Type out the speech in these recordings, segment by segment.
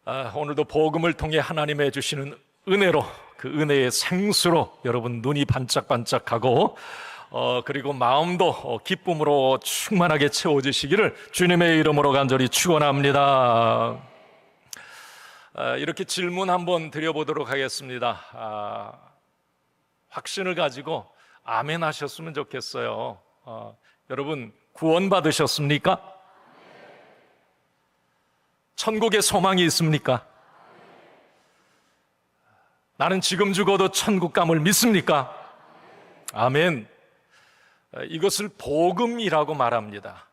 오늘도 복음을 통해 하나님의 주시는 은혜로, 그 은혜의 생수로 여러분 눈이 반짝반짝하고 그리고 마음도 기쁨으로 충만하게 채워지시기를 주님의 이름으로 간절히 축원합니다. 이렇게 질문 한번 드려보도록 하겠습니다. 확신을 가지고 아멘 하셨으면 좋겠어요. 여러분 구원 받으셨습니까? 천국에 소망이 있습니까? 나는 지금 죽어도 천국 감을 믿습니까? 아멘. 이것을 복음이라고 말합니다.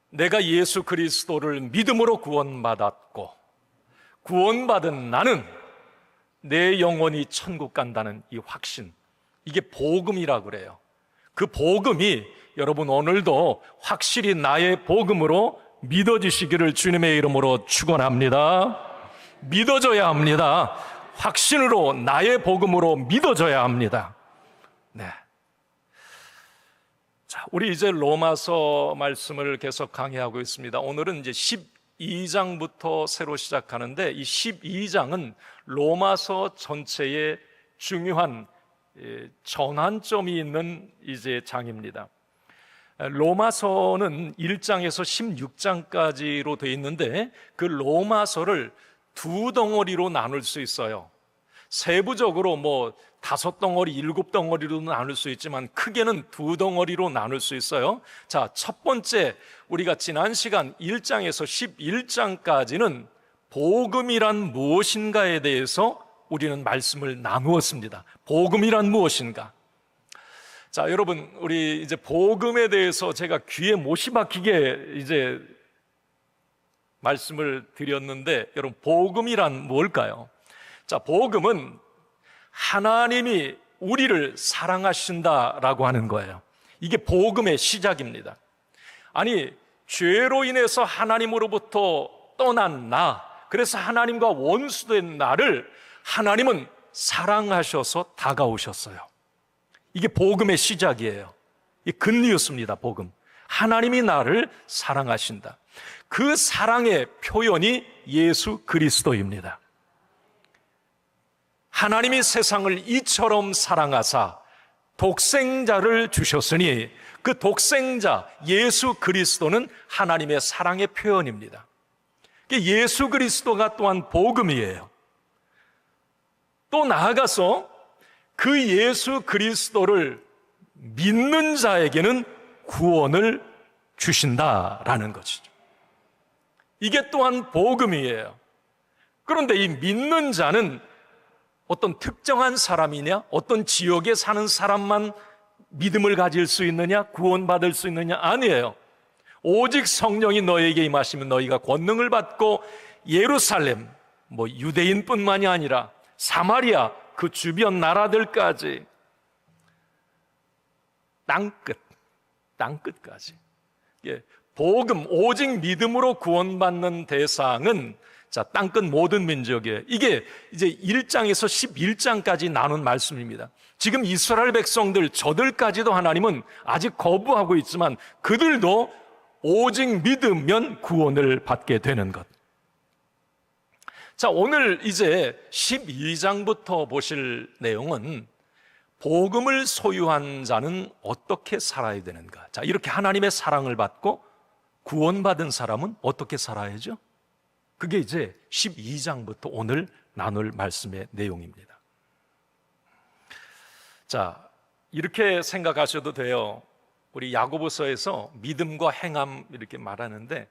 내가 예수 그리스도를 믿음으로 구원받았고 구원받은 나는 내 영혼이 천국 간다는 이 확신, 이게 복음이라고 그래요. 그 복음이 여러분 오늘도 확실히 나의 복음으로 믿어지시기를 주님의 이름으로 축원합니다. 믿어져야 합니다. 확신으로 나의 복음으로 믿어져야 합니다. 네. 자, 우리 이제 로마서 말씀을 계속 강의하고 있습니다. 오늘은 이제 12장부터 새로 시작하는데 이 12장은 로마서 전체의 중요한 전환점이 있는 이제 장입니다. 로마서는 1장에서 16장까지로 되어 있는데 그 로마서를 두 덩어리로 나눌 수 있어요. 세부적으로 5덩어리, 7덩어리로 나눌 수 있지만 크게는 두 덩어리로 나눌 수 있어요. 자, 첫 번째, 우리가 지난 시간 1장에서 11장까지는 복음이란 무엇인가에 대해서 우리는 말씀을 나누었습니다. 복음이란 무엇인가? 자, 여러분, 우리 이제 복음에 대해서 제가 귀에 못이 박히게 이제 말씀을 드렸는데, 여러분, 복음이란 뭘까요? 자, 복음은 하나님이 우리를 사랑하신다라고 하는 거예요. 이게 복음의 시작입니다. 아니, 죄로 인해서 하나님으로부터 떠난 나, 그래서 하나님과 원수된 나를 하나님은 사랑하셔서 다가오셨어요. 이게 복음의 시작이에요. 이 굿뉴스입니다. 복음. 하나님이 나를 사랑하신다. 그 사랑의 표현이 예수 그리스도입니다. 하나님이 세상을 이처럼 사랑하사 독생자를 주셨으니 그 독생자 예수 그리스도는 하나님의 사랑의 표현입니다. 예수 그리스도가 또한 복음이에요. 또 나아가서 그 예수 그리스도를 믿는 자에게는 구원을 주신다라는 것이죠. 이게 또한 복음이에요. 그런데 이 믿는 자는 어떤 특정한 사람이냐, 어떤 지역에 사는 사람만 믿음을 가질 수 있느냐, 구원받을 수 있느냐? 아니에요. 오직 성령이 너에게 임하시면 너희가 권능을 받고 예루살렘, 유대인뿐만이 아니라 사마리아 그 주변 나라들까지 땅끝까지. 복음, 오직 믿음으로 구원받는 대상은 땅끝 모든 민족이에요. 이게 이제 1장에서 11장까지 나눈 말씀입니다. 지금 이스라엘 백성들, 저들까지도 하나님은 아직 거부하고 있지만 그들도 오직 믿으면 구원을 받게 되는 것. 자, 오늘 이제 12장부터 보실 내용은 복음을 소유한 자는 어떻게 살아야 되는가? 자, 이렇게 하나님의 사랑을 받고 구원받은 사람은 어떻게 살아야죠? 그게 이제 12장부터 오늘 나눌 말씀의 내용입니다. 자, 이렇게 생각하셔도 돼요. 우리 야고보서에서 믿음과 행함 이렇게 말하는데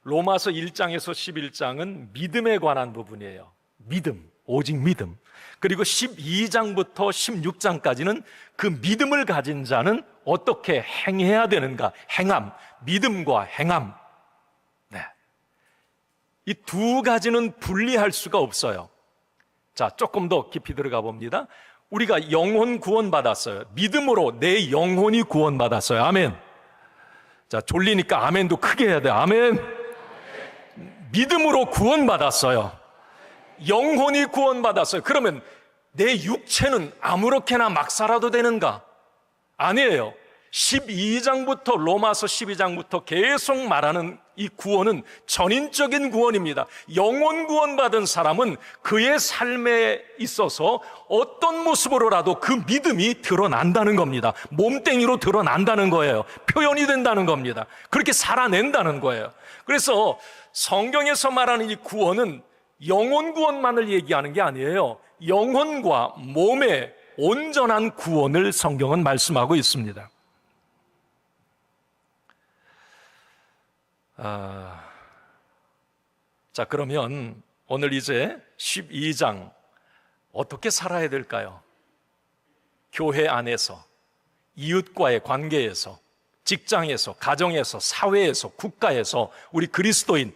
로마서 1장에서 11장은 믿음에 관한 부분이에요. 믿음, 오직 믿음. 그리고 12장부터 16장까지는 그 믿음을 가진 자는 어떻게 행해야 되는가? 행함, 믿음과 행함. 네. 이 두 가지는 분리할 수가 없어요. 자, 조금 더 깊이 들어가 봅니다. 우리가 영혼 구원받았어요. 믿음으로 내 영혼이 구원받았어요. 아멘. 자, 졸리니까 아멘도 크게 해야 돼. 아멘. 믿음으로 구원받았어요. 영혼이 구원받았어요. 그러면 내 육체는 아무렇게나 막 살아도 되는가? 아니에요. 12장부터 로마서 12장부터 계속 말하는 이 구원은 전인적인 구원입니다. 영혼 구원받은 사람은 그의 삶에 있어서 어떤 모습으로라도 그 믿음이 드러난다는 겁니다. 몸뚱이로 드러난다는 거예요. 표현이 된다는 겁니다. 그렇게 살아낸다는 거예요. 그래서 성경에서 말하는 이 구원은 영혼 구원만을 얘기하는 게 아니에요. 영혼과 몸의 온전한 구원을 성경은 말씀하고 있습니다. 자, 그러면 오늘 이제 12장 어떻게 살아야 될까요? 교회 안에서, 이웃과의 관계에서, 직장에서, 가정에서, 사회에서, 국가에서 우리 그리스도인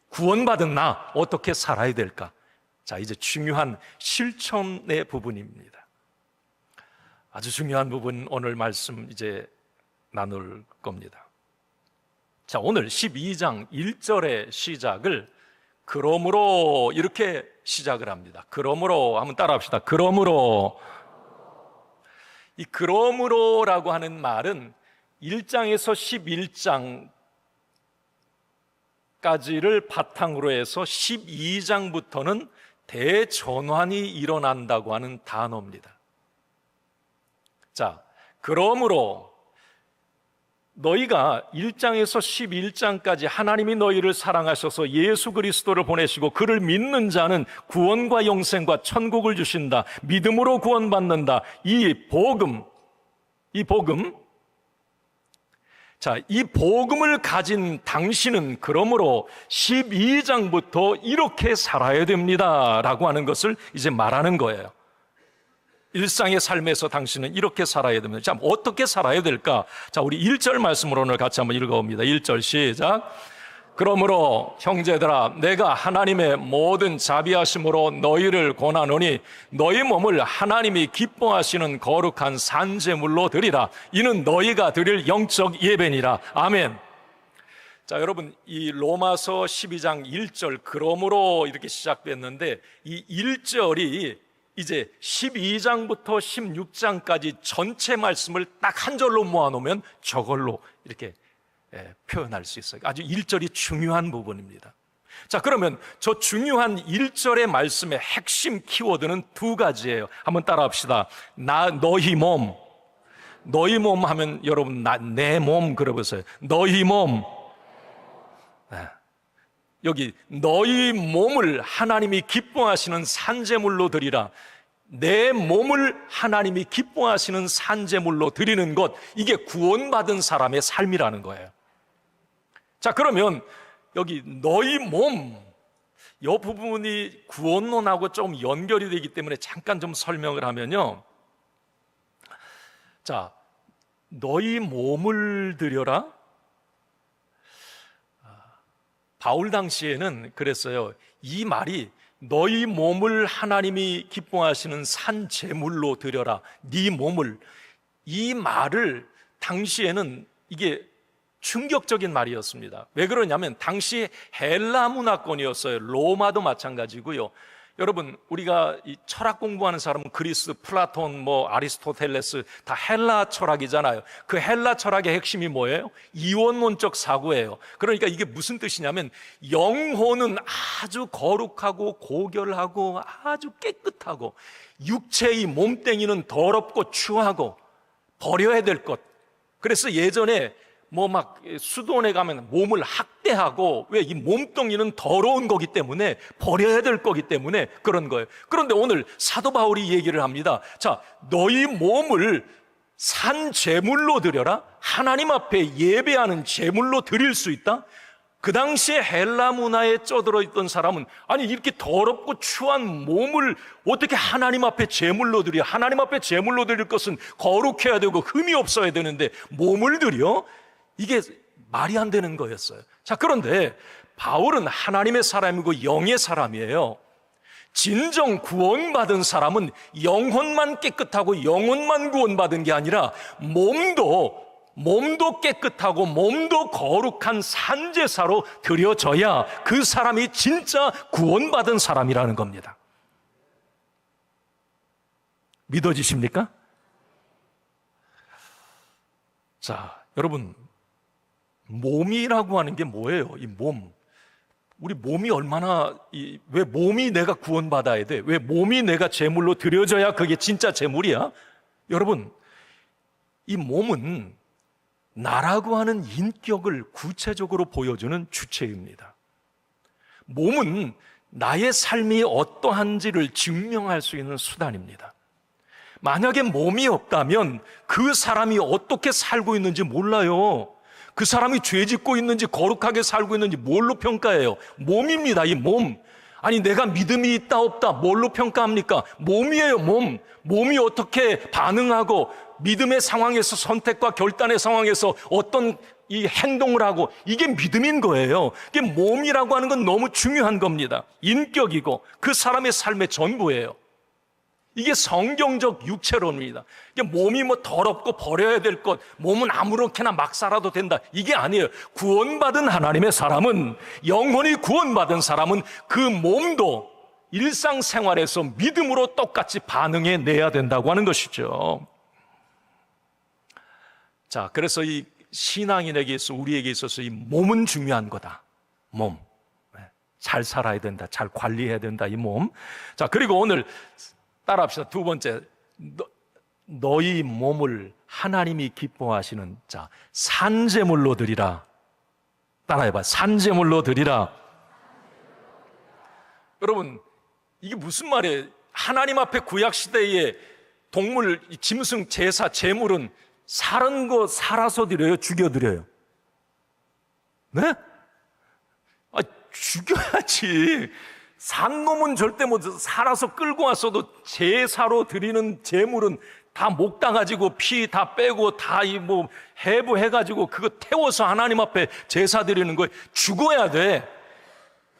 구원받은 나 어떻게 살아야 될까? 자, 이제 중요한 실천의 부분입니다. 아주 중요한 부분 오늘 말씀 이제 나눌 겁니다. 자, 오늘 12장 1절의 시작을 그러므로 이렇게 시작을 합니다. 그러므로 한번 따라합시다. 그러므로. 이 그러므로라고 하는 말은 1장에서 11장까지를 바탕으로 해서 12장부터는 대전환이 일어난다고 하는 단어입니다. 자, 그러므로 너희가 1장에서 11장까지 하나님이 너희를 사랑하셔서 예수 그리스도를 보내시고 그를 믿는 자는 구원과 영생과 천국을 주신다, 믿음으로 구원받는다, 이 복음, 자, 이 복음을 가진 당신은 그러므로 12장부터 이렇게 살아야 됩니다 라고 하는 것을 이제 말하는 거예요. 일상의 삶에서 당신은 이렇게 살아야 됩니다. 자, 어떻게 살아야 될까? 자, 우리 1절 말씀으로 오늘 같이 한번 읽어봅니다. 1절 시작. 그러므로 형제들아, 내가 하나님의 모든 자비하심으로 너희를 권하노니 너희 몸을 하나님이 기뻐하시는 거룩한 산제물로 드리라. 이는 너희가 드릴 영적 예배니라. 아멘. 자, 여러분, 이 로마서 12장 1절 그러므로 이렇게 시작됐는데 이 1절이 이제 12장부터 16장까지 전체 말씀을 딱 한 절로 모아놓으면 저걸로 이렇게 표현할 수 있어요. 아주 1절이 중요한 부분입니다. 자, 그러면 저 중요한 1절의 말씀의 핵심 키워드는 두 가지예요. 한번 따라합시다. 너희 몸 하면 여러분 내 몸 그러보세요. 너희 몸. 여기 너희 몸을 하나님이 기뻐하시는 산제물로 드리라. 내 몸을 하나님이 기뻐하시는 산제물로 드리는 것, 이게 구원받은 사람의 삶이라는 거예요. 자, 그러면 여기 너희 몸, 이 부분이 구원론하고 좀 연결이 되기 때문에 잠깐 좀 설명을 하면요, 자, 너희 몸을 드려라. 바울 당시에는 그랬어요. 이 말이 너희 몸을 하나님이 기뻐하시는 산 제물로 드려라. 네 몸을, 이 말을 당시에는 이게 충격적인 말이었습니다. 왜 그러냐면 당시 헬라 문화권이었어요. 로마도 마찬가지고요. 여러분, 우리가 이 철학 공부하는 사람은 그리스, 플라톤, 아리스토텔레스 다 헬라 철학이잖아요. 그 헬라 철학의 핵심이 뭐예요? 이원론적 사고예요. 그러니까 이게 무슨 뜻이냐면 영혼은 아주 거룩하고 고결하고 아주 깨끗하고 육체의 몸뚱이는 더럽고 추하고 버려야 될 것. 그래서 예전에 수도원에 가면 몸을 학대하고, 왜? 이 몸뚱이는 더러운 거기 때문에 버려야 될 거기 때문에 그런 거예요. 그런데 오늘 사도 바울이 얘기를 합니다. 자, 너희 몸을 산 제물로 드려라. 하나님 앞에 예배하는 제물로 드릴 수 있다. 그 당시에 헬라 문화에 쩌들어 있던 사람은 아니, 이렇게 더럽고 추한 몸을 어떻게 하나님 앞에 제물로 드려? 하나님 앞에 제물로 드릴 것은 거룩해야 되고 흠이 없어야 되는데 몸을 드려? 이게 말이 안 되는 거였어요. 자, 그런데 바울은 하나님의 사람이고 영의 사람이에요. 진정 구원받은 사람은 영혼만 깨끗하고 영혼만 구원받은 게 아니라 몸도 깨끗하고 몸도 거룩한 산제사로 드려져야 그 사람이 진짜 구원받은 사람이라는 겁니다. 믿어지십니까? 자, 여러분, 몸이라고 하는 게 뭐예요? 이 몸. 우리 몸이 얼마나, 왜 몸이 내가 구원받아야 돼? 왜 몸이 내가 제물로 드려져야 그게 진짜 제물이야? 여러분, 이 몸은 나라고 하는 인격을 구체적으로 보여주는 주체입니다. 몸은 나의 삶이 어떠한지를 증명할 수 있는 수단입니다. 만약에 몸이 없다면 그 사람이 어떻게 살고 있는지 몰라요. 그 사람이 죄 짓고 있는지 거룩하게 살고 있는지 뭘로 평가해요? 몸입니다. 이 몸. 아니 내가 믿음이 있다 없다 뭘로 평가합니까? 몸이에요. 몸. 몸이 어떻게 반응하고 믿음의 상황에서 선택과 결단의 상황에서 어떤 이 행동을 하고 이게 믿음인 거예요. 이게 몸이라고 하는 건 너무 중요한 겁니다. 인격이고 그 사람의 삶의 전부예요. 이게 성경적 육체론입니다. 이게 몸이 뭐 더럽고 버려야 될 것, 몸은 아무렇게나 막 살아도 된다. 이게 아니에요. 구원받은 하나님의 사람은, 영혼이 구원받은 사람은 그 몸도 일상생활에서 믿음으로 똑같이 반응해 내야 된다고 하는 것이죠. 자, 그래서 이 신앙인에게 있어서 우리에게 있어서 이 몸은 중요한 거다. 몸. 잘 살아야 된다. 잘 관리해야 된다. 이 몸. 자, 그리고 오늘 따라합시다. 두 번째, 너희 몸을 하나님이 기뻐하시는 자 산제물로 드리라. 따라해봐. 산제물로 드리라. 여러분, 이게 무슨 말이에요? 하나님 앞에 구약시대의 동물, 짐승, 제사, 제물은 살은 거 살아서 드려요? 죽여 드려요? 네? 죽여야지. 산 놈은 절대 못 살아서 끌고 왔어도 제사로 드리는 제물은 다 목당가지고 피 다 빼고 다 뭐 해부해가지고 그거 태워서 하나님 앞에 제사 드리는 거예요. 죽어야 돼.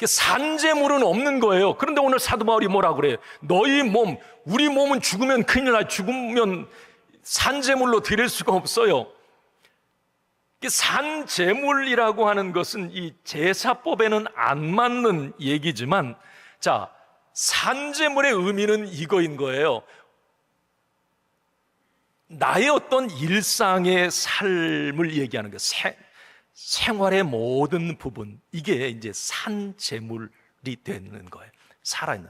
산제물은 없는 거예요. 그런데 오늘 사도 바울이 뭐라 그래요? 너희 몸, 우리 몸은 죽으면 큰일 나. 죽으면 산제물로 드릴 수가 없어요. 산제물이라고 하는 것은 이 제사법에는 안 맞는 얘기지만, 자, 산제물의 의미는 이거인 거예요. 나의 어떤 일상의 삶을 얘기하는 거예요. 생활의 모든 부분, 이게 이제 산제물이 되는 거예요. 살아있는,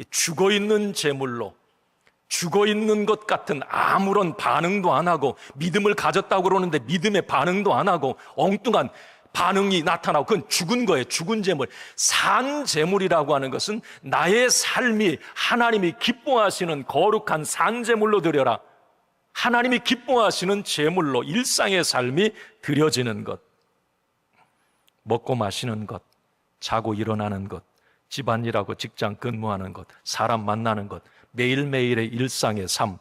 죽어있는 제물로, 죽어있는 것 같은 아무런 반응도 안 하고 믿음을 가졌다고 그러는데 믿음의 반응도 안 하고 엉뚱한 반응이 나타나고 그건 죽은 거예요. 죽은 제물. 산 제물이라고 하는 것은 나의 삶이 하나님이 기뻐하시는 거룩한 산 제물로 드려라. 하나님이 기뻐하시는 제물로 일상의 삶이 드려지는 것. 먹고 마시는 것, 자고 일어나는 것, 집안일하고 직장 근무하는 것, 사람 만나는 것, 매일매일의 일상의 삶,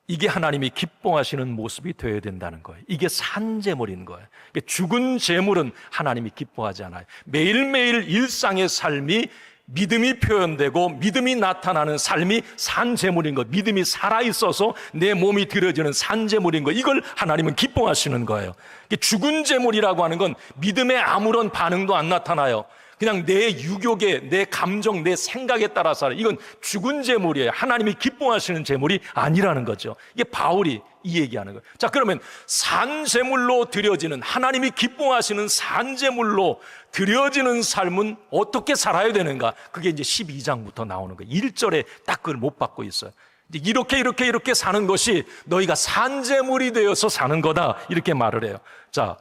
이게 하나님이 기뻐하시는 모습이 되어야 된다는 거예요. 이게 산제물인 거예요. 죽은 제물은 하나님이 기뻐하지 않아요. 매일매일 일상의 삶이 믿음이 표현되고 믿음이 나타나는 삶이 산제물인 것, 믿음이 살아있어서 내 몸이 드려지는 산제물인 것, 이걸 하나님은 기뻐하시는 거예요. 죽은 제물이라고 하는 건 믿음에 아무런 반응도 안 나타나요. 그냥 내 유욕에, 내 감정, 내 생각에 따라서 이건 죽은 제물이에요. 하나님이 기뻐하시는 제물이 아니라는 거죠. 이게 바울이 이 얘기하는 거예요. 자, 그러면 산제물로 드려지는, 하나님이 기뻐하시는 산제물로 드려지는 삶은 어떻게 살아야 되는가? 그게 이제 12장부터 나오는 거예요. 1절에 딱 그걸 못 받고 있어요. 이렇게 사는 것이 너희가 산제물이 되어서 사는 거다, 이렇게 말을 해요. 자,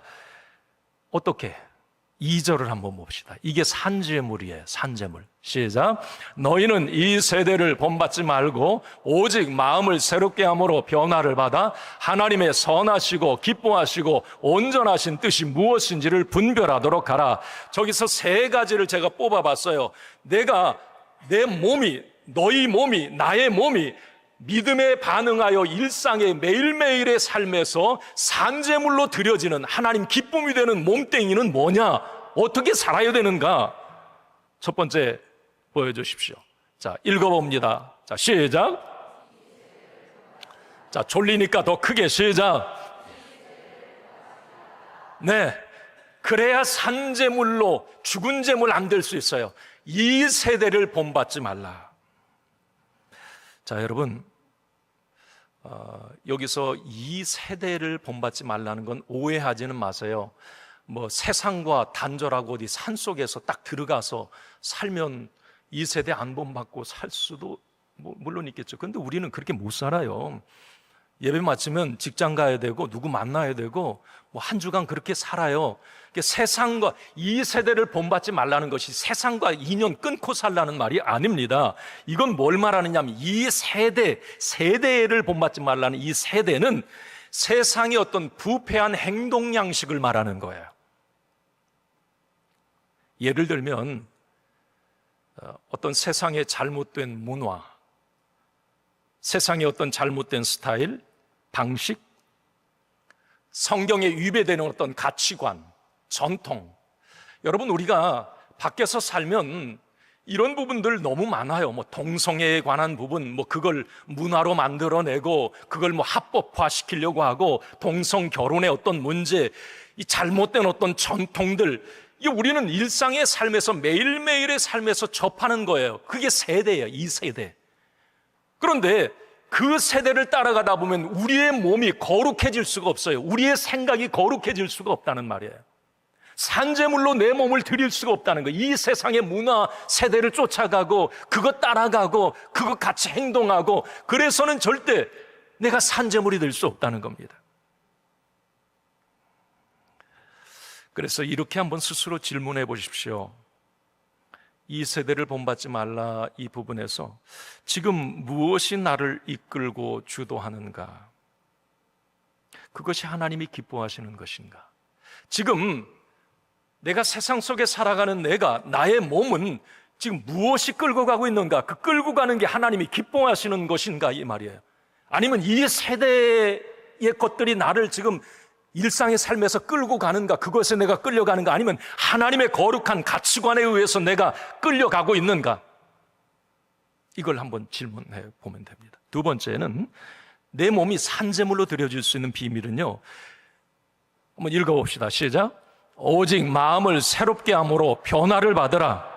어떻게? 2절을 한번 봅시다. 이게 산제물이에요. 산제물. 시작. 너희는 이 세대를 본받지 말고 오직 마음을 새롭게 함으로 변화를 받아 하나님의 선하시고 기뻐하시고 온전하신 뜻이 무엇인지를 분별하도록 하라. 저기서 세 가지를 제가 뽑아봤어요. 내가, 내 몸이, 너희 몸이, 나의 몸이 믿음에 반응하여 일상의 매일매일의 삶에서 산제물로 드려지는 하나님 기쁨이 되는 몸뚱이는 뭐냐? 어떻게 살아야 되는가? 첫 번째 보여주십시오. 자, 읽어봅니다. 자, 시작. 자, 졸리니까 더 크게 시작. 네, 그래야 산제물로, 죽은 제물 안 될 수 있어요. 이 세대를 본받지 말라. 자, 여러분, 여기서 이 세대를 본받지 말라는 건 오해하지는 마세요. 뭐 세상과 단절하고 어디 산속에서 딱 들어가서 살면 이 세대 안 본받고 살 수도 물론 있겠죠. 그런데 우리는 그렇게 못 살아요. 예배 마치면 직장 가야 되고 누구 만나야 되고 한 주간 그렇게 살아요. 세상과 이 세대를 본받지 말라는 것이 세상과 인연 끊고 살라는 말이 아닙니다. 이건 뭘 말하느냐면 이 세대를 본받지 말라는 이 세대는 세상의 어떤 부패한 행동 양식을 말하는 거예요. 예를 들면 어떤 세상의 잘못된 문화, 세상의 어떤 잘못된 스타일, 방식, 성경에 위배되는 어떤 가치관, 전통. 여러분, 우리가 밖에서 살면 이런 부분들 너무 많아요. 동성애에 관한 부분, 그걸 문화로 만들어내고, 그걸 합법화 시키려고 하고, 동성 결혼의 어떤 문제, 이 잘못된 어떤 전통들, 이 우리는 일상의 삶에서 매일매일의 삶에서 접하는 거예요. 그게 세대예요, 이 세대. 그런데 그 세대를 따라가다 보면 우리의 몸이 거룩해질 수가 없어요. 우리의 생각이 거룩해질 수가 없다는 말이에요. 산재물로 내 몸을 드릴 수가 없다는 거예요. 이 세상의 문화 세대를 쫓아가고 그거 따라가고 그거 같이 행동하고 그래서는 절대 내가 산재물이 될 수 없다는 겁니다. 그래서 이렇게 한번 스스로 질문해 보십시오. 이 세대를 본받지 말라 이 부분에서 지금 무엇이 나를 이끌고 주도하는가? 그것이 하나님이 기뻐하시는 것인가? 지금 내가 세상 속에 살아가는 나의 몸은 지금 무엇이 끌고 가고 있는가? 그 끌고 가는 게 하나님이 기뻐하시는 것인가? 이 말이에요. 아니면 이 세대의 것들이 나를 지금 일상의 삶에서 끌고 가는가? 그것에 내가 끌려가는가? 아니면 하나님의 거룩한 가치관에 의해서 내가 끌려가고 있는가? 이걸 한번 질문해 보면 됩니다. 두 번째는 내 몸이 산재물로 드려질 수 있는 비밀은요, 한번 읽어봅시다. 시작. 오직 마음을 새롭게 함으로 변화를 받으라.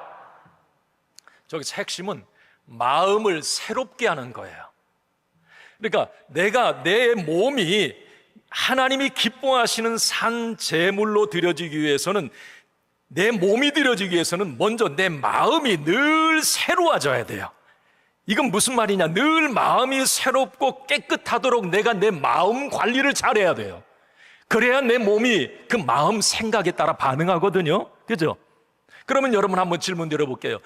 저기서 핵심은 마음을 새롭게 하는 거예요. 그러니까 내 몸이 하나님이 기뻐하시는 산 제물로 드려지기 위해서는, 내 몸이 드려지기 위해서는 먼저 내 마음이 늘 새로워져야 돼요. 이건 무슨 말이냐? 늘 마음이 새롭고 깨끗하도록 내가 내 마음 관리를 잘해야 돼요. 그래야 내 몸이 그 마음 생각에 따라 반응하거든요. 그죠? 그러면 여러분 한번 질문 드려볼게요.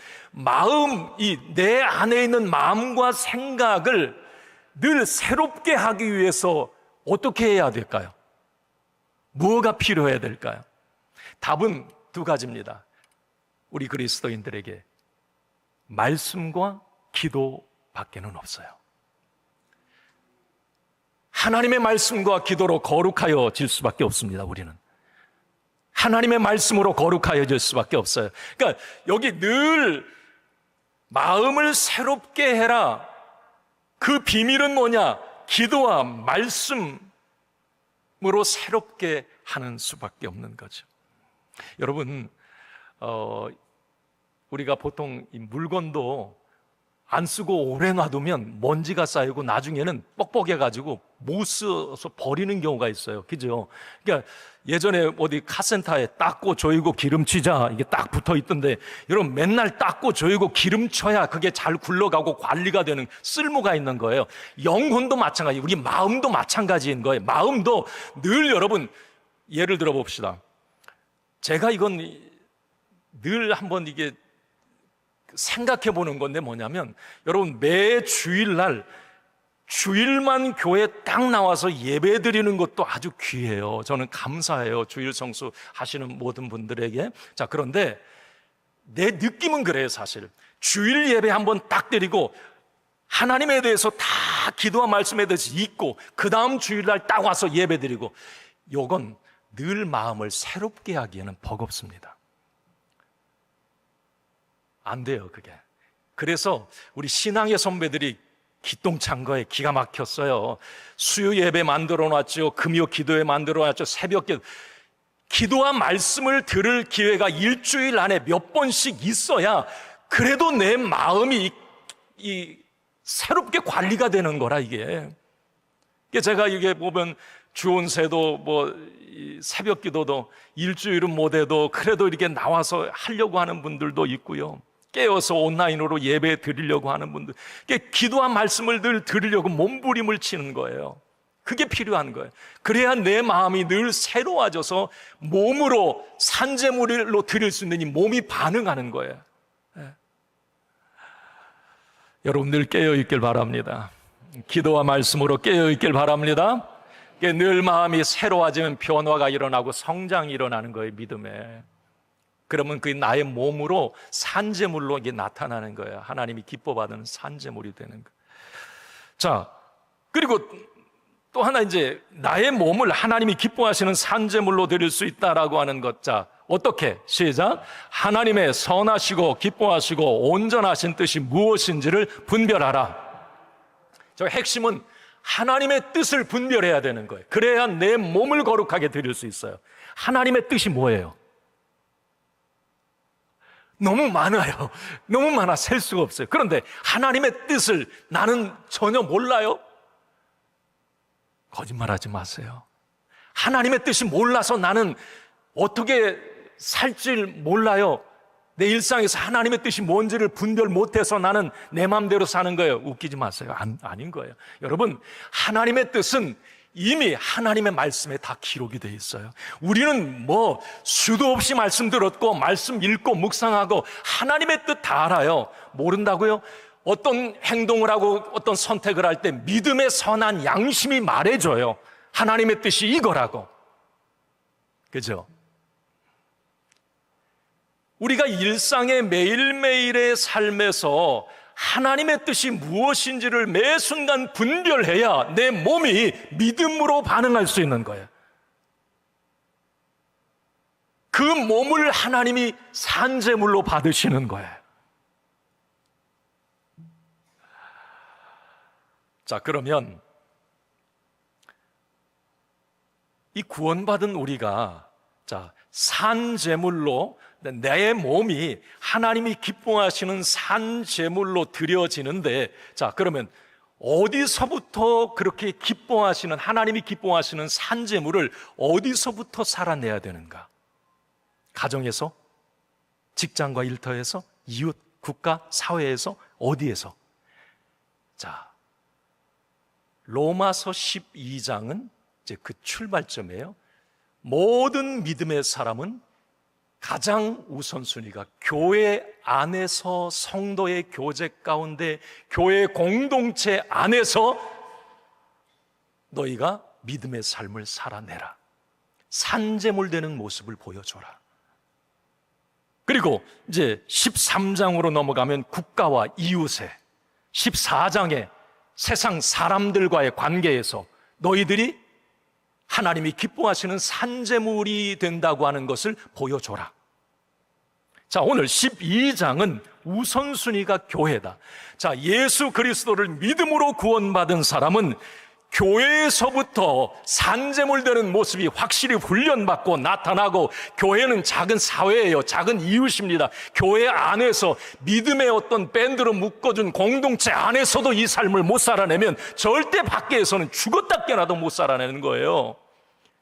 내 안에 있는 마음과 생각을 늘 새롭게 하기 위해서 어떻게 해야 될까요? 무엇가 필요해야 될까요? 답은 두 가지입니다. 우리 그리스도인들에게 말씀과 기도밖에는 없어요. 하나님의 말씀과 기도로 거룩하여질 수밖에 없습니다. 우리는 하나님의 말씀으로 거룩하여질 수밖에 없어요. 그러니까 여기 늘 마음을 새롭게 해라. 그 비밀은 뭐냐? 기도와 말씀으로 새롭게 하는 수밖에 없는 거죠. 여러분, 우리가 보통 이 물건도 안 쓰고 오래 놔두면 먼지가 쌓이고 나중에는 뻑뻑해가지고 못 써서 버리는 경우가 있어요. 그죠? 그러니까 예전에 어디 카센터에 닦고 조이고 기름치자 이게 딱 붙어 있던데, 여러분 맨날 닦고 조이고 기름쳐야 그게 잘 굴러가고 관리가 되는 쓸모가 있는 거예요. 영혼도 마찬가지, 우리 마음도 마찬가지인 거예요. 마음도 늘 여러분, 예를 들어 봅시다. 제가 이건 늘 한번 이게 생각해 보는 건데 뭐냐면, 여러분 매 주일만 교회 딱 나와서 예배 드리는 것도 아주 귀해요. 저는 감사해요. 주일 성수 하시는 모든 분들에게. 자, 그런데 내 느낌은 그래요. 사실 주일 예배 한번 딱 드리고 하나님에 대해서 다 기도와 말씀에 대해서 읽고 그 다음 주일날 딱 와서 예배 드리고, 요건 늘 마음을 새롭게 하기에는 버겁습니다. 안 돼요, 그게. 그래서 우리 신앙의 선배들이 기똥찬 거에 기가 막혔어요. 수요 예배 만들어 놨죠. 금요 기도회 만들어 놨죠. 새벽 기도와 말씀을 들을 기회가 일주일 안에 몇 번씩 있어야 그래도 내 마음이 새롭게 관리가 되는 거라, 이게. 제가 이게 보면 주온세도 새벽 기도도 일주일은 못해도 그래도 이렇게 나와서 하려고 하는 분들도 있고요. 깨어서 온라인으로 예배 드리려고 하는 분들, 기도한 말씀을 늘 들으려고 몸부림을 치는 거예요. 그게 필요한 거예요. 그래야 내 마음이 늘 새로워져서 몸으로 산재물로 드릴 수 있는 이 몸이 반응하는 거예요. 여러분들 깨어있길 바랍니다. 기도와 말씀으로 깨어있길 바랍니다. 늘 마음이 새로워지면 변화가 일어나고 성장이 일어나는 거예요, 믿음에. 그러면 그게 나의 몸으로 산재물로 이게 나타나는 거예요. 하나님이 기뻐받는 산재물이 되는 거예요. 자, 그리고 또 하나 이제 나의 몸을 하나님이 기뻐하시는 산재물로 드릴 수 있다라고 하는 것. 자, 어떻게? 시작. 하나님의 선하시고 기뻐하시고 온전하신 뜻이 무엇인지를 분별하라. 저 핵심은 하나님의 뜻을 분별해야 되는 거예요. 그래야 내 몸을 거룩하게 드릴 수 있어요. 하나님의 뜻이 뭐예요? 너무 많아요. 너무 많아 셀 수가 없어요. 그런데 하나님의 뜻을 나는 전혀 몰라요? 거짓말하지 마세요. 하나님의 뜻이 몰라서 나는 어떻게 살지 몰라요. 내 일상에서 하나님의 뜻이 뭔지를 분별 못해서 나는 내 마음대로 사는 거예요. 웃기지 마세요. 아닌 거예요. 여러분, 하나님의 뜻은 이미 하나님의 말씀에 다 기록이 되어 있어요. 우리는 수도 없이 말씀 들었고 말씀 읽고 묵상하고 하나님의 뜻 다 알아요. 모른다고요? 어떤 행동을 하고 어떤 선택을 할 때 믿음의 선한 양심이 말해줘요. 하나님의 뜻이 이거라고. 그죠? 우리가 일상의 매일매일의 삶에서 하나님의 뜻이 무엇인지를 매 순간 분별해야 내 몸이 믿음으로 반응할 수 있는 거예요. 그 몸을 하나님이 산재물로 받으시는 거예요. 자, 그러면 이 구원받은 우리가 산제물로 내 몸이 하나님이 기뻐하시는 산제물로 드려지는데, 그러면 어디서부터 그렇게 기뻐하시는, 하나님이 기뻐하시는 산제물을 어디서부터 살아내야 되는가? 가정에서? 직장과 일터에서? 이웃, 국가, 사회에서? 어디에서? 로마서 12장은 이제 그 출발점이에요. 모든 믿음의 사람은 가장 우선순위가 교회 안에서 성도의 교제 가운데 교회 공동체 안에서 너희가 믿음의 삶을 살아내라. 산재물 되는 모습을 보여줘라. 그리고 이제 13장으로 넘어가면 국가와 이웃에, 14장에 세상 사람들과의 관계에서 너희들이 하나님이 기뻐하시는 산재물이 된다고 하는 것을 보여줘라. 오늘 12장은 우선순위가 교회다. 예수 그리스도를 믿음으로 구원받은 사람은 교회에서부터 산재물 되는 모습이 확실히 훈련받고 나타나고, 교회는 작은 사회예요. 작은 이웃입니다. 교회 안에서 믿음의 어떤 밴드로 묶어준 공동체 안에서도 이 삶을 못 살아내면 절대 밖에서는 죽었다 깨나도 못 살아내는 거예요.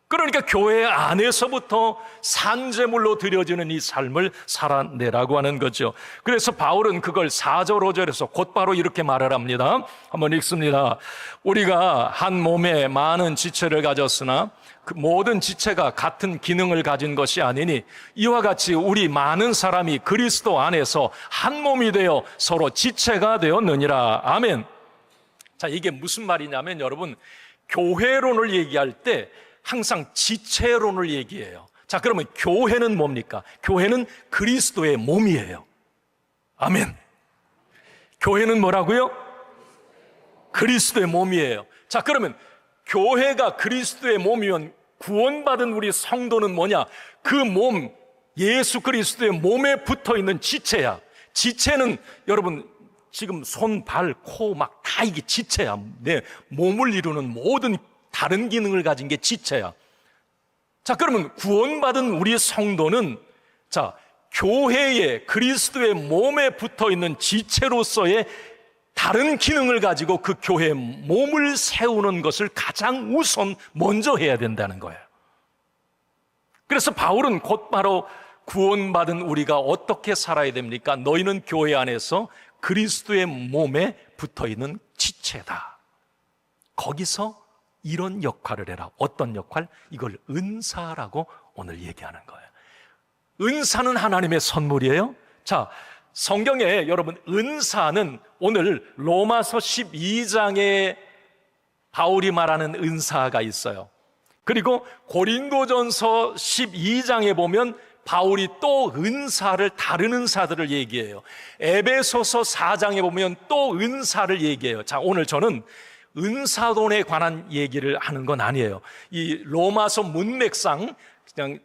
그러니까 교회 안에서부터 산재물로 드려지는 이 삶을 살아내라고 하는 거죠. 그래서 바울은 그걸 4절 5절에서 곧바로 이렇게 말을 합니다. 한번 읽습니다. 우리가 한 몸에 많은 지체를 가졌으나 그 모든 지체가 같은 기능을 가진 것이 아니니 이와 같이 우리 많은 사람이 그리스도 안에서 한 몸이 되어 서로 지체가 되었느니라. 아멘. 이게 무슨 말이냐면, 여러분, 교회론을 얘기할 때 항상 지체론을 얘기해요. 그러면 교회는 뭡니까? 교회는 그리스도의 몸이에요. 아멘. 교회는 뭐라고요? 그리스도의 몸이에요. 그러면 교회가 그리스도의 몸이면 구원받은 우리 성도는 뭐냐? 그 몸, 예수 그리스도의 몸에 붙어있는 지체야. 지체는 여러분 지금 손, 발, 코 막 다 이게 지체야. 내 몸을 이루는 모든 다른 기능을 가진 게 지체야. 그러면 구원받은 우리 성도는 교회에 그리스도의 몸에 붙어있는 지체로서의 다른 기능을 가지고 그 교회의 몸을 세우는 것을 가장 우선 먼저 해야 된다는 거예요. 그래서 바울은 곧바로 구원받은 우리가 어떻게 살아야 됩니까? 너희는 교회 안에서 그리스도의 몸에 붙어있는 지체다. 거기서 이런 역할을 해라. 어떤 역할? 이걸 은사라고 오늘 얘기하는 거예요. 은사는 하나님의 선물이에요. 자, 성경에 여러분 은사는 오늘 로마서 12장에 바울이 말하는 은사가 있어요. 그리고 고린도전서 12장에 보면 바울이 또 은사를, 다른 은사들을 얘기해요. 에베소서 4장에 보면 또 은사를 얘기해요. 자, 오늘 저는 은사론에 관한 얘기를 하는 건 아니에요. 이 로마서 문맥상 그냥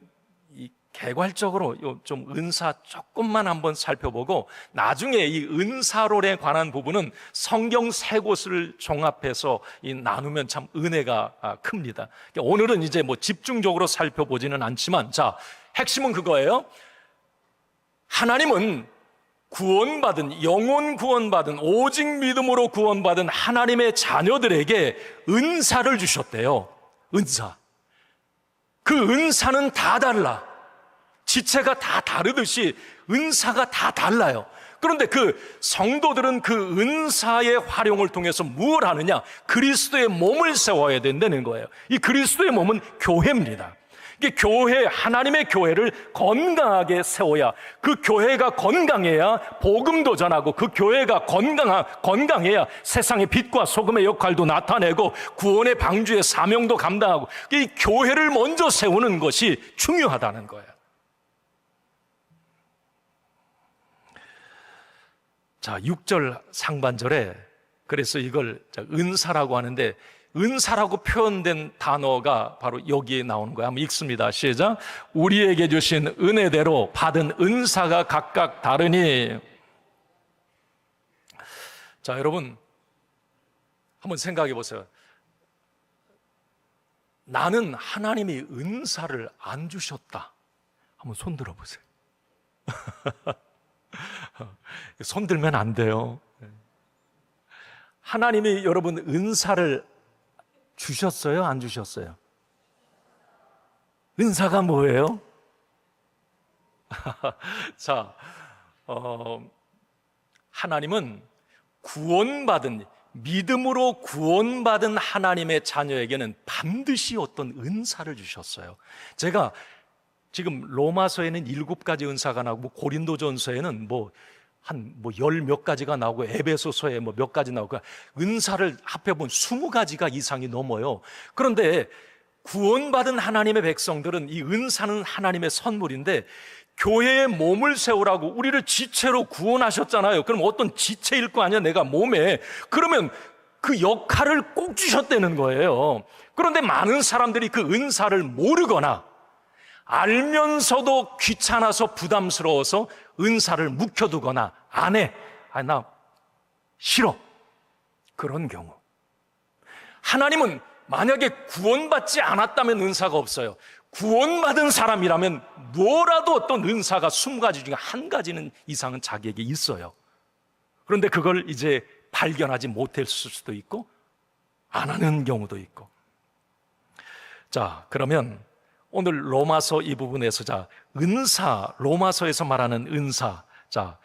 개괄적으로 좀 은사 조금만 한번 살펴보고 나중에 이 은사론에 관한 부분은 성경 세 곳을 종합해서 나누면 참 은혜가 큽니다. 오늘은 이제 뭐 집중적으로 살펴보지는 않지만, 자, 핵심은 그거예요. 하나님은 구원받은, 영혼 구원받은, 오직 믿음으로 구원받은 하나님의 자녀들에게 은사를 주셨대요. 은사. 그 은사는 다 달라. 지체가 다 다르듯이 은사가 다 달라요. 그런데 그 성도들은 그 은사의 활용을 통해서 무엇을 하느냐? 그리스도의 몸을 세워야 된다는 거예요. 이 그리스도의 몸은 교회입니다. 이게 교회, 하나님의 교회를 건강하게 세워야, 그 교회가 건강해야 복음도 전하고, 그 교회가 건강해야 세상의 빛과 소금의 역할도 나타내고 구원의 방주의 사명도 감당하고, 이 교회를 먼저 세우는 것이 중요하다는 거예요. 자, 6절 상반절에 그래서 이걸 은사라고 하는데, 은사라고 표현된 단어가 바로 여기에 나오는 거예요. 한번 읽습니다. 시작. 우리에게 주신 은혜대로 받은 은사가 각각 다르니. 자, 여러분 한번 생각해 보세요. 나는 하나님이 은사를 안 주셨다. 한번 손 들어 보세요. 손 들면 안 돼요. 하나님이 여러분 은사를 주셨어요? 안 주셨어요? 은사가 뭐예요? 자, 하나님은 구원받은, 믿음으로 구원받은 하나님의 자녀에게는 반드시 어떤 은사를 주셨어요. 제가 지금 로마서에는 7가지 은사가 나오고, 고린도전서에는 열 몇 가지가 나오고, 에베소서에 몇 가지 나오고, 은사를 합해보면 20가지가 이상이 넘어요. 그런데 구원받은 하나님의 백성들은 이 은사는 하나님의 선물인데, 교회의 몸을 세우라고 우리를 지체로 구원하셨잖아요. 그럼 어떤 지체일 거 아니야, 내가 몸에. 그러면 그 역할을 꼭 주셨다는 거예요. 그런데 많은 사람들이 그 은사를 모르거나 알면서도 귀찮아서 부담스러워서 은사를 묵혀두거나 안 해. 나 싫어. 그런 경우. 하나님은 만약에 구원받지 않았다면 은사가 없어요. 구원받은 사람이라면 뭐라도 어떤 은사가 20가지 중에 한 가지는 이상은 자기에게 있어요. 그런데 그걸 이제 발견하지 못했을 수도 있고 안 하는 경우도 있고. 자, 그러면 오늘 로마서 이 부분에서, 자, 은사, 로마서에서 말하는 은사, 자,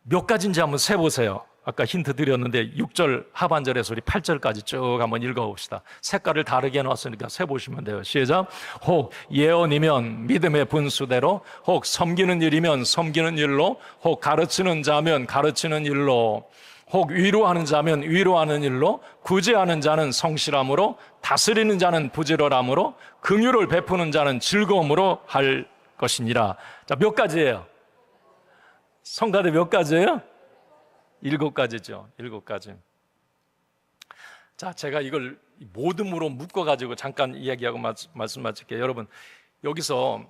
몇 가지인지 한번 세보세요. 아까 힌트 드렸는데 6절 하반절에서 우리 8절까지 쭉 한번 읽어봅시다. 색깔을 다르게 놨으니까 세보시면 돼요. 시작. 혹 예언이면 믿음의 분수대로, 혹 섬기는 일이면 섬기는 일로, 혹 가르치는 자면 가르치는 일로, 혹 위로하는 자면 위로하는 일로, 구제하는 자는 성실함으로, 다스리는 자는 부지런함으로, 긍휼을 베푸는 자는 즐거움으로 할 것이니라. 자, 몇 가지예요? 성가대 몇 가지예요? 7가지죠. 7가지. 자, 제가 이걸 모듬으로 묶어가지고 잠깐 이야기하고 말씀 마칠게요. 여러분, 여기서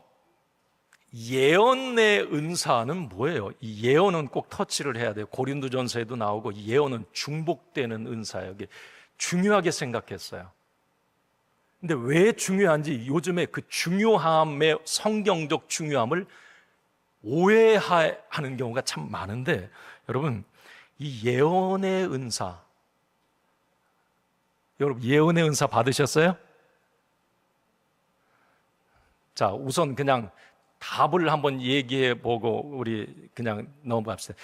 예언의 은사는 뭐예요? 이 예언은 꼭 터치를 해야 돼요. 고린도전서에도 나오고, 이 예언은 중복되는 은사예요. 이게 중요하게 생각했어요. 근데 왜 중요한지, 요즘에 그 중요함의 성경적 중요함을 오해하는 경우가 참 많은데, 여러분, 이 예언의 은사, 여러분 예언의 은사 받으셨어요? 자, 우선 그냥 답을 한번 얘기해 보고 우리 그냥 넘어갑시다.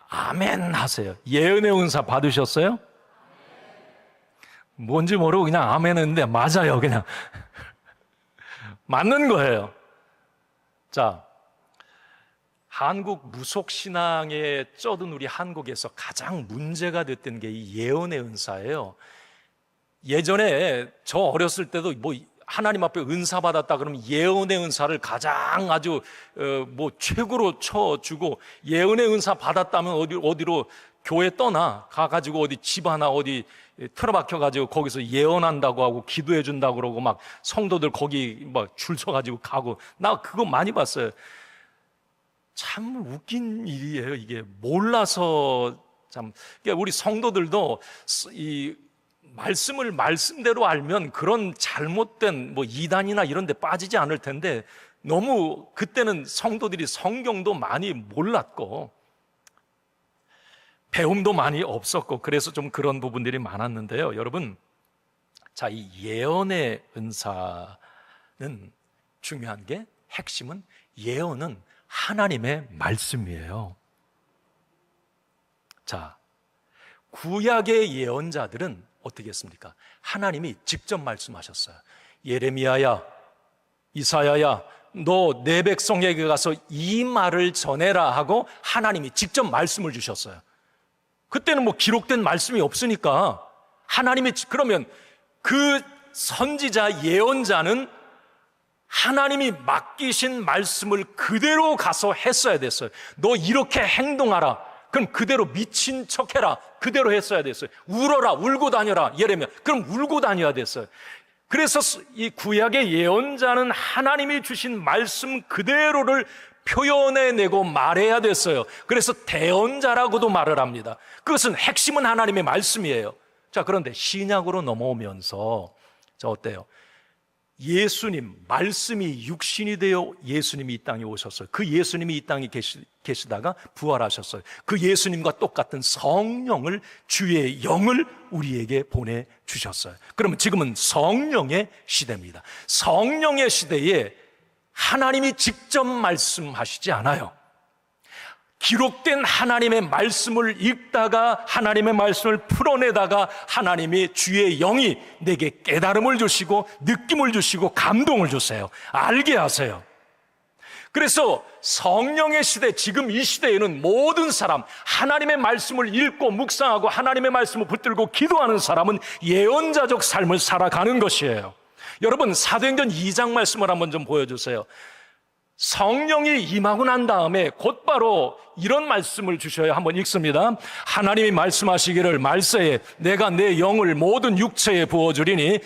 아멘 하세요. 예언의 은사 받으셨어요? 뭔지 모르고 그냥 아멘 했는데 맞아요. 그냥 맞는 거예요. 자, 한국 무속신앙에 쩌든 우리 한국에서 가장 문제가 됐던 게 이 예언의 은사예요. 예전에 저 어렸을 때도 뭐 하나님 앞에 은사 받았다 그러면 예언의 은사를 가장 아주 최고로 쳐주고, 예언의 은사 받았다면 어디로 교회 떠나 가가지고 어디 집 하나 어디 틀어박혀 가지고 거기서 예언한다고 하고 기도해 준다고 그러고 막 성도들 거기 막 줄 서가지고 가고, 나 그거 많이 봤어요. 참 웃긴 일이에요. 이게 몰라서 참. 그러니까 우리 성도들도 이 말씀을 말씀대로 알면 그런 잘못된 이단이나 이런 데 빠지지 않을 텐데, 너무 그때는 성도들이 성경도 많이 몰랐고 배움도 많이 없었고 그래서 좀 그런 부분들이 많았는데요. 여러분, 자, 이 예언의 은사는 중요한 게, 핵심은 예언은 하나님의 말씀이에요. 자, 구약의 예언자들은 어떻게 했습니까? 하나님이 직접 말씀하셨어요. 예레미야야, 이사야야, 너 내 백성에게 가서 이 말을 전해라 하고 하나님이 직접 말씀을 주셨어요. 그때는 기록된 말씀이 없으니까 하나님이, 그러면 그 선지자 예언자는 하나님이 맡기신 말씀을 그대로 가서 했어야 됐어요. 너 이렇게 행동하라. 그럼 그대로 미친 척해라. 그대로 했어야 됐어요. 울어라, 울고 다녀라. 예레미야, 그럼 울고 다녀야 됐어요. 그래서 이 구약의 예언자는 하나님이 주신 말씀 그대로를 표현해내고 말해야 됐어요. 그래서 대언자라고도 말을 합니다. 그것은 핵심은 하나님의 말씀이에요. 자, 그런데 신약으로 넘어오면서 자, 어때요? 예수님, 말씀이 육신이 되어 예수님이 이 땅에 오셨어요. 그 예수님이 이 땅에 계시다가 부활하셨어요. 그 예수님과 똑같은 성령을, 주의 영을 우리에게 보내주셨어요. 그러면 지금은 성령의 시대입니다. 성령의 시대에 하나님이 직접 말씀하시지 않아요. 기록된 하나님의 말씀을 읽다가 하나님의 말씀을 풀어내다가 하나님이, 주의 영이 내게 깨달음을 주시고 느낌을 주시고 감동을 주세요. 알게 하세요. 그래서 성령의 시대, 지금 이 시대에는 모든 사람, 하나님의 말씀을 읽고 묵상하고 하나님의 말씀을 붙들고 기도하는 사람은 예언자적 삶을 살아가는 것이에요. 여러분, 사도행전 2장 말씀을 한번 좀 보여주세요. 성령이 임하고 난 다음에 곧바로 이런 말씀을 주셔요. 한번 읽습니다. 하나님이 말씀하시기를, 말세에 내가 내 영을 모든 육체에 부어주리니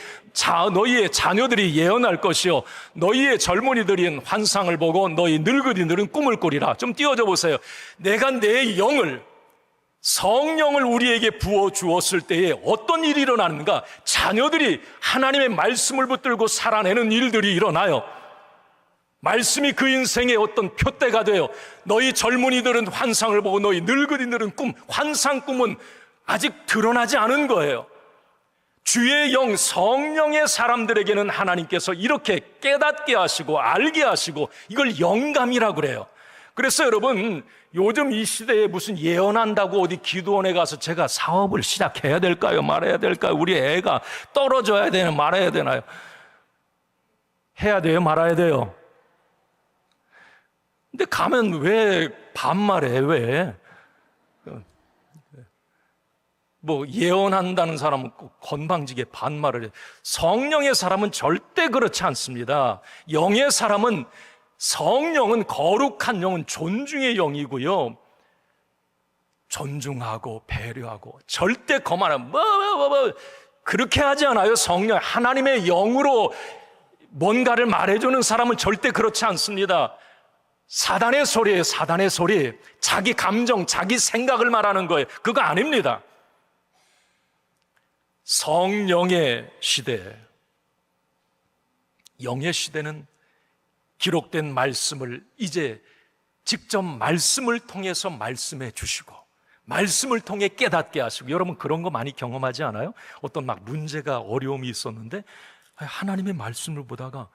너희의 자녀들이 예언할 것이요 너희의 젊은이들은 환상을 보고 너희 늙은이들은 꿈을 꾸리라. 좀 띄워줘 보세요. 내가 내 영을, 성령을 우리에게 부어주었을 때에 어떤 일이 일어나는가? 자녀들이 하나님의 말씀을 붙들고 살아내는 일들이 일어나요. 말씀이 그 인생의 어떤 표대가 돼요. 너희 젊은이들은 환상을 보고 너희 늙은이들은 환상 꿈은 아직 드러나지 않은 거예요. 주의 영, 성령의 사람들에게는 하나님께서 이렇게 깨닫게 하시고 알게 하시고, 이걸 영감이라고 그래요. 그래서 여러분, 요즘 이 시대에 무슨 예언한다고 어디 기도원에 가서 제가 사업을 시작해야 될까요? 말아야 될까요? 우리 애가 떨어져야 되나 말아야 되나요? 해야 돼요? 말아야 돼요? 근데 가면 왜 반말해? 왜? 예언한다는 사람은 꼭 건방지게 반말을 해. 성령의 사람은 절대 그렇지 않습니다. 영의 사람은, 성령은 거룩한 영은 존중의 영이고요, 존중하고 배려하고 절대 거만한 그렇게 하지 않아요. 성령, 하나님의 영으로 뭔가를 말해주는 사람은 절대 그렇지 않습니다. 사단의 소리예요. 사단의 소리. 자기 감정, 자기 생각을 말하는 거예요. 그거 아닙니다. 성령의 시대, 영의 시대는 기록된 말씀을 이제 직접 말씀을 통해서 말씀해 주시고, 말씀을 통해 깨닫게 하시고, 여러분 그런 거 많이 경험하지 않아요? 어떤 막 문제가 어려움이 있었는데 하나님의 말씀을 보다가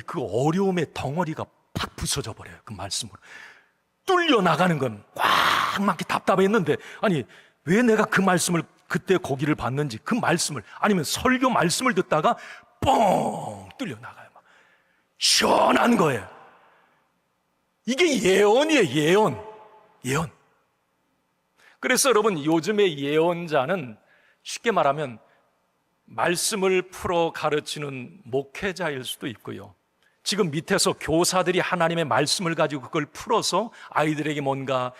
그 어려움의 덩어리가 팍 부서져 버려요. 그 말씀으로 뚫려 나가는 건 꽉 막히 답답했는데, 아니 왜 내가 그 말씀을 그때 거기를 봤는지, 그 말씀을, 아니면 설교 말씀을 듣다가 뻥 뚫려 나가요. 막 시원한 거예요. 이게 예언이에요. 예언. 그래서 여러분, 요즘의 예언자는 쉽게 말하면 말씀을 풀어 가르치는 목회자일 수도 있고요, 지금 밑에서 교사들이 하나님의 말씀을 가지고 그걸 풀어서 아이들에게 뭔가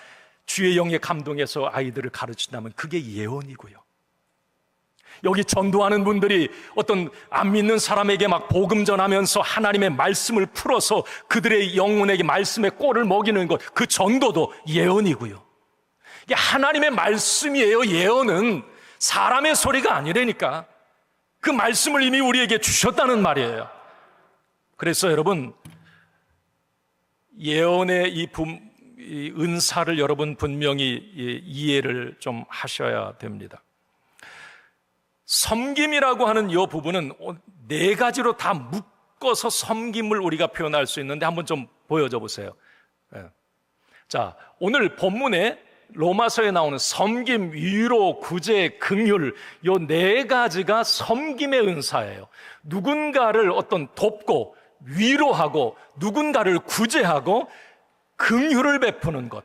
주의 영에 감동해서 아이들을 가르친다면 그게 예언이고요, 여기 전도하는 분들이 어떤 안 믿는 사람에게 막 복음 전하면서 하나님의 말씀을 풀어서 그들의 영혼에게 말씀의 꼴을 먹이는 것, 그 전도도 예언이고요. 이게 하나님의 말씀이에요. 예언은 사람의 소리가 아니라니까. 그 말씀을 이미 우리에게 주셨다는 말이에요. 그래서 여러분, 예언의 이 은사를 여러분 분명히 이해를 좀 하셔야 됩니다. 섬김이라고 하는 이 부분은 네 가지로 다 묶어서 섬김을 우리가 표현할 수 있는데, 한번 좀 보여줘 보세요. 자, 오늘 본문에 로마서에 나오는 섬김, 위로, 구제, 긍휼, 이 네 가지가 섬김의 은사예요. 누군가를 어떤 돕고 위로하고 누군가를 구제하고 긍휼을 베푸는 것,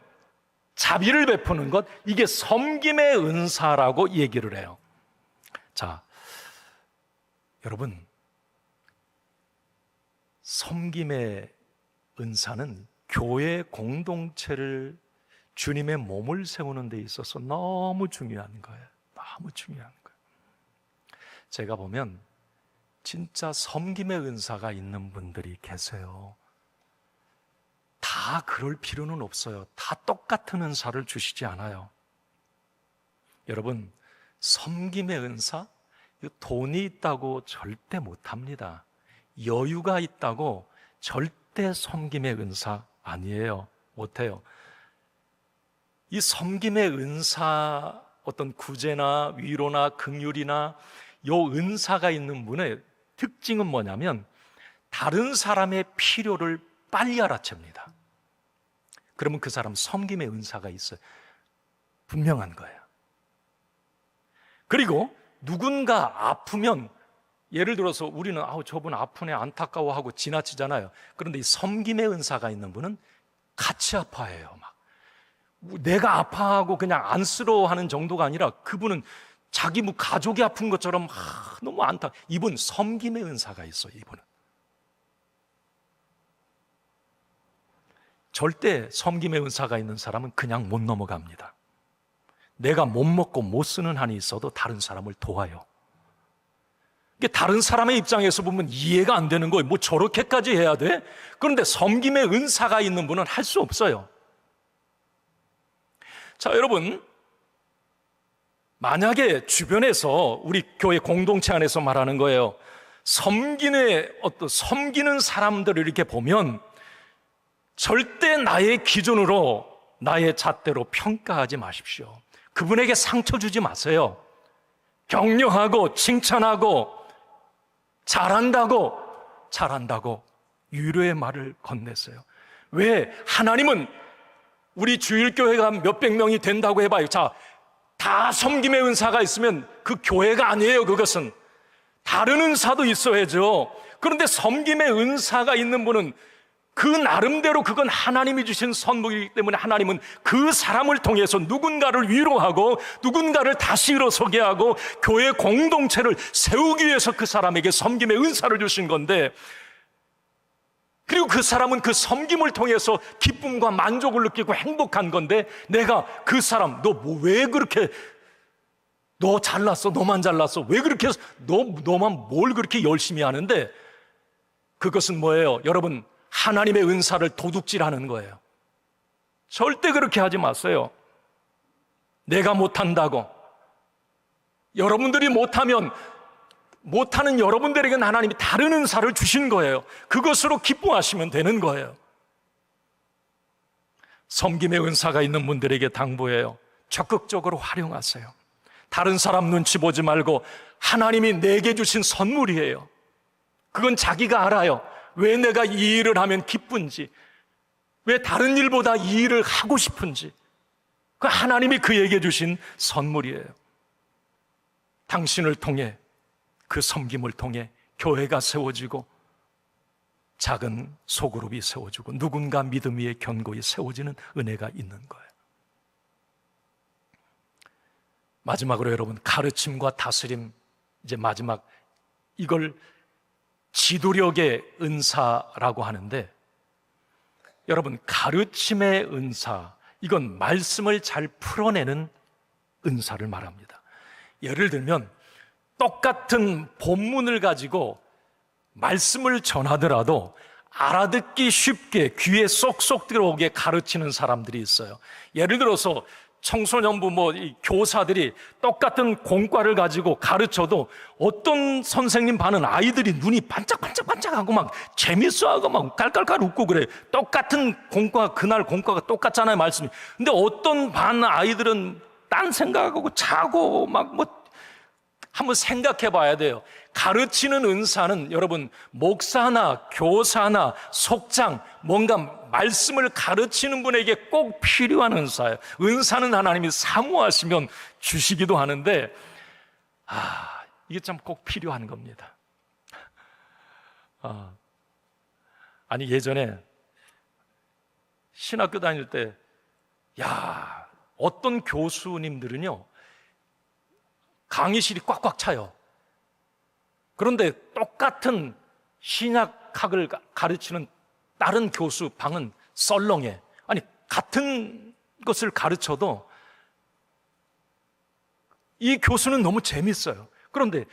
자비를 베푸는 것, 이게 섬김의 은사라고 얘기를 해요. 자, 여러분, 섬김의 은사는 교회 공동체를, 주님의 몸을 세우는 데 있어서 너무 중요한 거예요. 너무 중요한 거예요. 제가 보면 진짜 섬김의 은사가 있는 분들이 계세요. 다 그럴 필요는 없어요. 다 똑같은 은사를 주시지 않아요. 여러분, 섬김의 은사, 돈이 있다고 절대 못합니다. 여유가 있다고 절대 섬김의 은사 아니에요. 못해요. 이 섬김의 은사, 어떤 구제나 위로나 긍휼이나 요 은사가 있는 분의 특징은 뭐냐면, 다른 사람의 필요를 빨리 알아챕니다. 그러면 그 사람 섬김의 은사가 있어요. 분명한 거예요. 그리고 누군가 아프면, 예를 들어서 우리는 저분 아프네 안타까워하고 지나치잖아요. 그런데 이 섬김의 은사가 있는 분은 같이 아파해요. 막 내가 아파하고 그냥 안쓰러워하는 정도가 아니라 그분은 자기 가족이 아픈 것처럼 너무 이분 섬김의 은사가 있어요. 이분은 절대 섬김의 은사가 있는 사람은 그냥 못 넘어갑니다. 내가 못 먹고 못 쓰는 한이 있어도 다른 사람을 도와요. 이게 다른 사람의 입장에서 보면 이해가 안 되는 거예요. 뭐 저렇게까지 해야 돼? 그런데 섬김의 은사가 있는 분은 할 수 없어요. 자, 여러분, 만약에 주변에서, 우리 교회 공동체 안에서 말하는 거예요, 섬기는 사람들을 이렇게 보면 절대 나의 기준으로, 나의 잣대로 평가하지 마십시오. 그분에게 상처 주지 마세요. 격려하고 칭찬하고 잘한다고 위로의 말을 건네세요. 왜? 하나님은 우리 주일교회가 몇백 명이 된다고 해봐요. 자, 다 섬김의 은사가 있으면 그 교회가 아니에요. 그것은 다른 은사도 있어야죠. 그런데 섬김의 은사가 있는 분은 그 나름대로 그건 하나님이 주신 선물이기 때문에 하나님은 그 사람을 통해서 누군가를 위로하고 누군가를 다시 일어서게 하고 교회 공동체를 세우기 위해서 그 사람에게 섬김의 은사를 주신 건데, 그리고 그 사람은 그 섬김을 통해서 기쁨과 만족을 느끼고 행복한 건데, 내가 그 사람, 왜 그렇게, 너 잘났어, 너만 잘났어, 왜 그렇게 너만 뭘 그렇게 열심히 하는데, 그것은 뭐예요? 여러분, 하나님의 은사를 도둑질하는 거예요. 절대 그렇게 하지 마세요. 내가 못한다고, 여러분들이 못하면 못하는 여러분들에게는 하나님이 다른 은사를 주신 거예요. 그것으로 기뻐하시면 되는 거예요. 섬김의 은사가 있는 분들에게 당부해요. 적극적으로 활용하세요. 다른 사람 눈치 보지 말고 하나님이 내게 주신 선물이에요. 그건 자기가 알아요. 왜 내가 이 일을 하면 기쁜지, 왜 다른 일보다 이 일을 하고 싶은지. 그 하나님이 그에게 주신 선물이에요. 당신을 통해, 그 섬김을 통해 교회가 세워지고 작은 소그룹이 세워지고 누군가 믿음 위에 견고히 세워지는 은혜가 있는 거예요. 마지막으로 여러분, 가르침과 다스림, 이제 마지막, 이걸 지도력의 은사라고 하는데, 여러분, 가르침의 은사, 이건 말씀을 잘 풀어내는 은사를 말합니다. 예를 들면 똑같은 본문을 가지고 말씀을 전하더라도 알아듣기 쉽게 귀에 쏙쏙 들어오게 가르치는 사람들이 있어요. 예를 들어서 청소년부 교사들이 똑같은 공과를 가지고 가르쳐도 어떤 선생님 반은 아이들이 눈이 반짝반짝반짝하고 막 재밌어하고 막 깔깔깔 웃고 그래. 똑같은 공과, 그날 공과가 똑같잖아요, 말씀이. 근데 어떤 반 아이들은 딴 생각하고 자고 막 한번 생각해 봐야 돼요. 가르치는 은사는 여러분, 목사나 교사나 속장, 뭔가 말씀을 가르치는 분에게 꼭 필요한 은사예요. 은사는 하나님이 사모하시면 주시기도 하는데, 이게 참 꼭 필요한 겁니다. 아니, 예전에 신학교 다닐 때, 어떤 교수님들은요, 강의실이 꽉꽉 차요. 그런데 똑같은 신약학을 가르치는 다른 교수 방은 썰렁해. 아니, 같은 것을 가르쳐도 이 교수는 너무 재밌어요. 그런데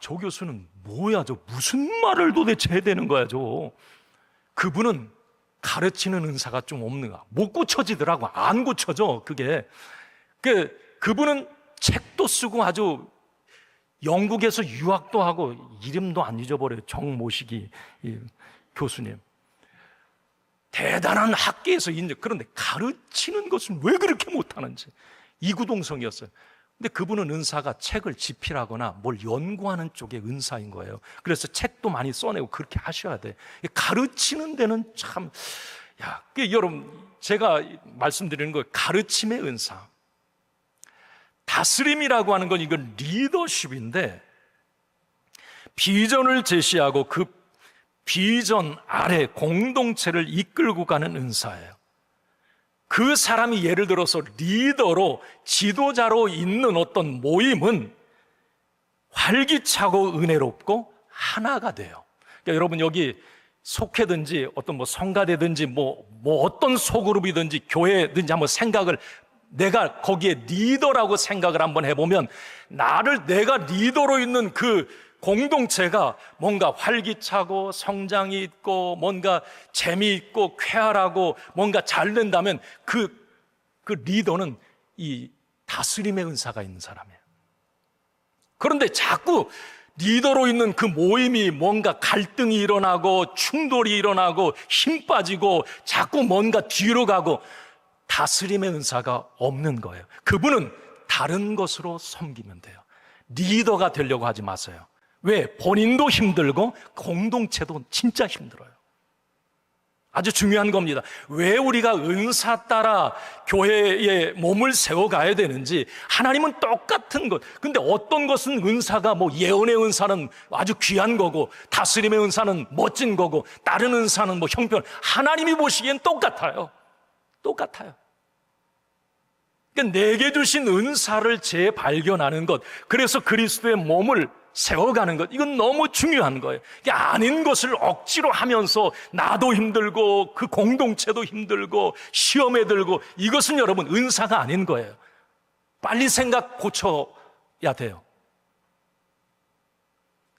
저 교수는 뭐야, 저 무슨 말을 도대체 해야 되는 거야, 저. 그분은 가르치는 은사가 좀 없는 거야. 못 고쳐지더라고. 안 고쳐져, 그게. 그분은 책도 쓰고 아주 영국에서 유학도 하고 이름도 안 잊어버려요. 정모시기 교수님. 대단한 학계에서 인정. 그런데 가르치는 것은 왜 그렇게 못하는지. 이구동성이었어요. 근데 그분은 은사가 책을 집필하거나 뭘 연구하는 쪽의 은사인 거예요. 그래서 책도 많이 써내고 그렇게 하셔야 돼. 가르치는 데는 참, 여러분, 제가 말씀드리는 거예요. 가르침의 은사. 다스림이라고 하는 건 이건 리더십인데, 비전을 제시하고 그 비전 아래 공동체를 이끌고 가는 은사예요. 그 사람이 예를 들어서 리더로, 지도자로 있는 어떤 모임은 활기차고 은혜롭고 하나가 돼요. 그러니까 여러분, 여기 속해든지 어떤 성가대든지 어떤 소그룹이든지 교회든지 한번 생각을, 내가 거기에 리더라고 생각을 한번 해보면, 내가 리더로 있는 그 공동체가 뭔가 활기차고 성장이 있고 뭔가 재미있고 쾌활하고 뭔가 잘 된다면 그 리더는 이 다스림의 은사가 있는 사람이에요. 그런데 자꾸 리더로 있는 그 모임이 뭔가 갈등이 일어나고 충돌이 일어나고 힘 빠지고 자꾸 뭔가 뒤로 가고, 다스림의 은사가 없는 거예요. 그분은 다른 것으로 섬기면 돼요. 리더가 되려고 하지 마세요. 왜? 본인도 힘들고 공동체도 진짜 힘들어요. 아주 중요한 겁니다. 왜 우리가 은사 따라 교회에 몸을 세워가야 되는지. 하나님은 똑같은 것. 근데 어떤 것은 은사가 예언의 은사는 아주 귀한 거고, 다스림의 은사는 멋진 거고, 다른 은사는 형편. 하나님이 보시기엔 똑같아요. 똑같아요. 그러니까 내게 주신 은사를 재발견하는 것, 그래서 그리스도의 몸을 세워가는 것, 이건 너무 중요한 거예요. 아닌 것을 억지로 하면서 나도 힘들고 그 공동체도 힘들고 시험에 들고, 이것은 여러분 은사가 아닌 거예요. 빨리 생각 고쳐야 돼요.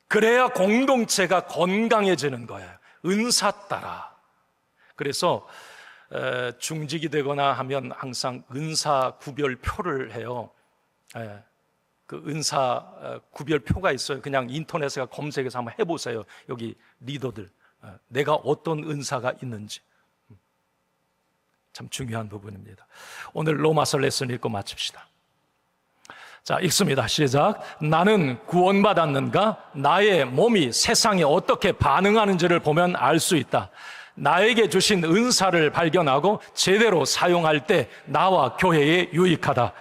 그래야 공동체가 건강해지는 거예요. 은사 따라. 그래서 중직이 되거나 하면 항상 은사 구별표를 해요. 그 은사 구별표가 있어요. 그냥 인터넷에 검색해서 한번 해보세요. 여기 리더들, 내가 어떤 은사가 있는지. 참 중요한 부분입니다. 오늘 로마서 레슨 읽고 마칩시다. 자, 읽습니다. 시작. 나는 구원받았는가? 나의 몸이 세상에 어떻게 반응하는지를 보면 알 수 있다. 나에게 주신 은사를 발견하고 제대로 사용할 때 나와 교회에 유익하다.